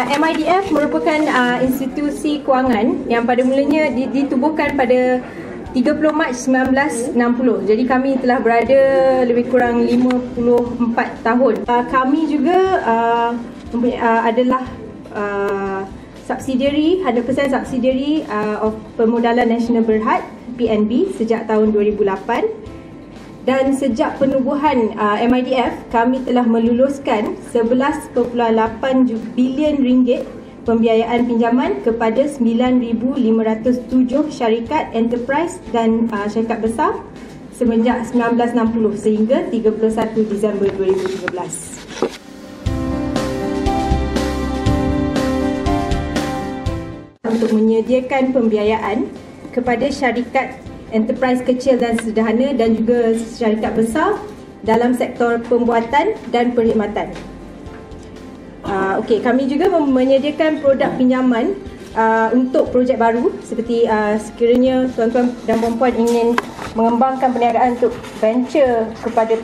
MIDF merupakan institusi kewangan yang pada mulanya ditubuhkan pada 30 Mac 1960. Jadi kami telah berada lebih kurang 54 tahun. Kami juga adalah subsidiary, 100% subsidiary of Permodalan Nasional Berhad PNB sejak tahun 2008. Dan sejak penubuhan MIDF, kami telah meluluskan 11.8 bilion ringgit pembiayaan pinjaman kepada 9,507 syarikat enterprise dan syarikat besar semenjak 1960 sehingga 31 Disember 2013. Untuk menyediakan pembiayaan kepada syarikat enterprise kecil dan sederhana dan juga syarikat besar dalam sektor pembuatan dan perkhidmatan. Kami juga menyediakan produk pinjaman untuk projek baru seperti sekiranya tuan-tuan dan puan-puan ingin mengembangkan perniagaan untuk venture kepada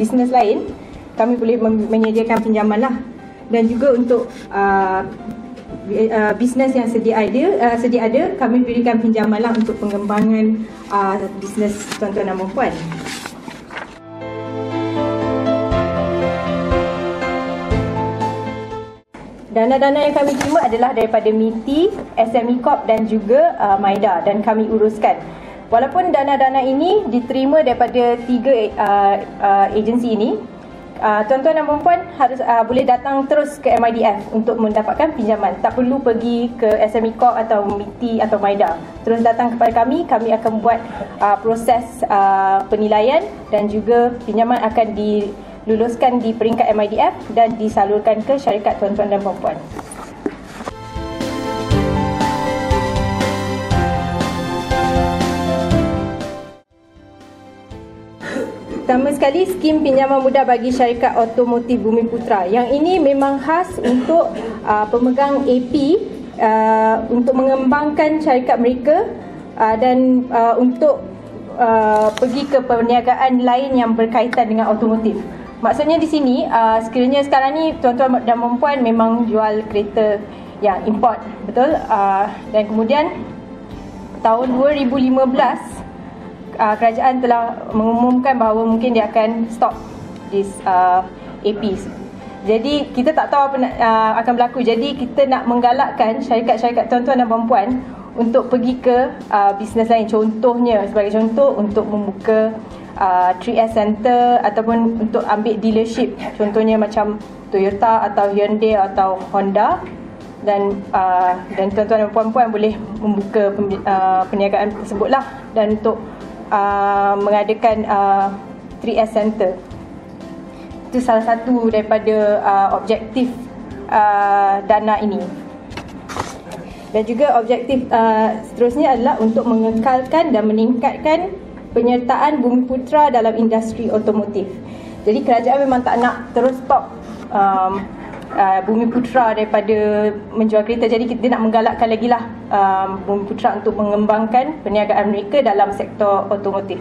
bisnes lain, kami boleh menyediakan pinjaman lah. Dan juga untuk bisnes yang sedia ada, kami berikan pinjaman lah untuk pengembangan bisnes tuan-tuan dan puan-puan. Dana-dana yang kami terima adalah daripada MITI, SME Corp dan juga MIDA dan kami uruskan. Walaupun dana-dana ini diterima daripada 3 agensi ini, tuan-tuan dan puan-puan harus boleh datang terus ke MIDF untuk mendapatkan pinjaman. Tak perlu pergi ke SME Corp atau MITI atau MIDA. Terus datang kepada kami akan buat proses penilaian dan juga pinjaman akan diluluskan di peringkat MIDF dan disalurkan ke syarikat tuan-tuan dan puan-puan. Pertama sekali, skim pinjaman mudah bagi syarikat otomotif Bumiputra. Yang ini memang khas untuk pemegang AP untuk mengembangkan syarikat mereka dan untuk pergi ke perniagaan lain yang berkaitan dengan otomotif. Maksudnya di sini, sekiranya sekarang ni tuan-tuan dan puan-puan memang jual kereta yang import, betul? Dan kemudian tahun 2015, kerajaan telah mengumumkan bahawa mungkin dia akan stop this APs. Jadi kita tak tahu apa akan berlaku. Jadi kita nak menggalakkan syarikat-syarikat tuan-tuan dan puan-puan untuk pergi ke bisnes lain. Contohnya, sebagai contoh, untuk membuka 3S Center ataupun untuk ambil dealership. Contohnya macam Toyota atau Hyundai atau Honda. Dan tuan-tuan dan puan-puan boleh membuka perniagaan tersebutlah dan untuk mengadakan 3S Center. Itu salah satu daripada objektif dana ini. Dan juga objektif seterusnya adalah untuk mengekalkan dan meningkatkan penyertaan Bumiputra dalam industri otomotif. Jadi kerajaan memang tak nak terus stop Bumiputra daripada menjual kereta. Jadi kita nak menggalakkan lagi lah Bumiputra untuk mengembangkan perniagaan mereka dalam sektor otomotif.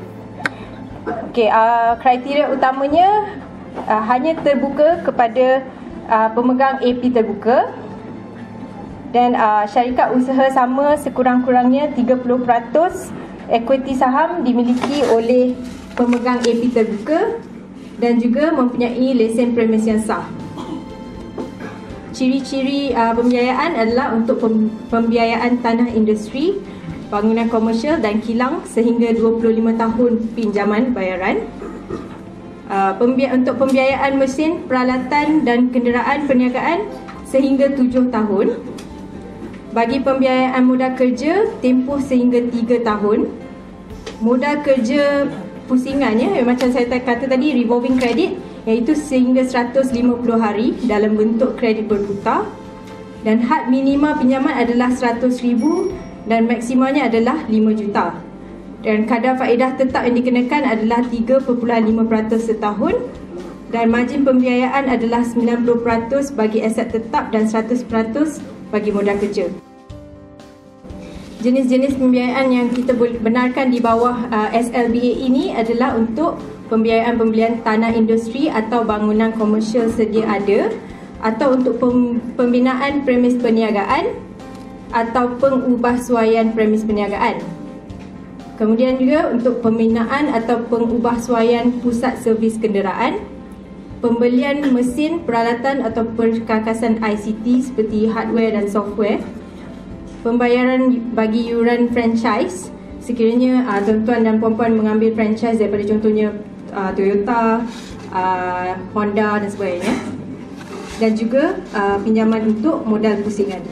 Kriteria utamanya hanya terbuka kepada pemegang AP terbuka dan syarikat usaha sama sekurang-kurangnya 30% equity saham dimiliki oleh pemegang AP terbuka dan juga mempunyai lesen premis yang sah. Ciri-ciri pembiayaan adalah untuk pembiayaan tanah industri, bangunan komersial dan kilang sehingga 25 tahun pinjaman bayaran. Untuk pembiayaan mesin, peralatan dan kenderaan perniagaan sehingga 7 tahun. Bagi pembiayaan modal kerja, tempoh sehingga 3 tahun. Modal kerja pusingan, macam saya kata tadi, revolving credit, iaitu sehingga 150 hari dalam bentuk kredit berputar. Dan had minima pinjaman adalah 100,000 dan maksimalnya adalah 5 juta. Dan kadar faedah tetap yang dikenakan adalah 3.5% setahun. Dan margin pembiayaan adalah 90% bagi aset tetap dan 100% bagi modal kerja. Jenis-jenis pembiayaan yang kita boleh benarkan di bawah SLBA ini adalah untuk pembiayaan pembelian tanah industri atau bangunan komersial sedia ada, atau untuk pembinaan premis perniagaan atau pengubahsuaian premis perniagaan. Kemudian juga untuk pembinaan atau pengubahsuaian pusat servis kenderaan, pembelian mesin, peralatan atau perkakasan ICT seperti hardware dan software, pembayaran bagi yuran franchise sekiranya tuan-tuan dan puan-puan mengambil franchise daripada contohnya Toyota, Honda dan sebagainya, dan juga pinjaman untuk modal pusingan.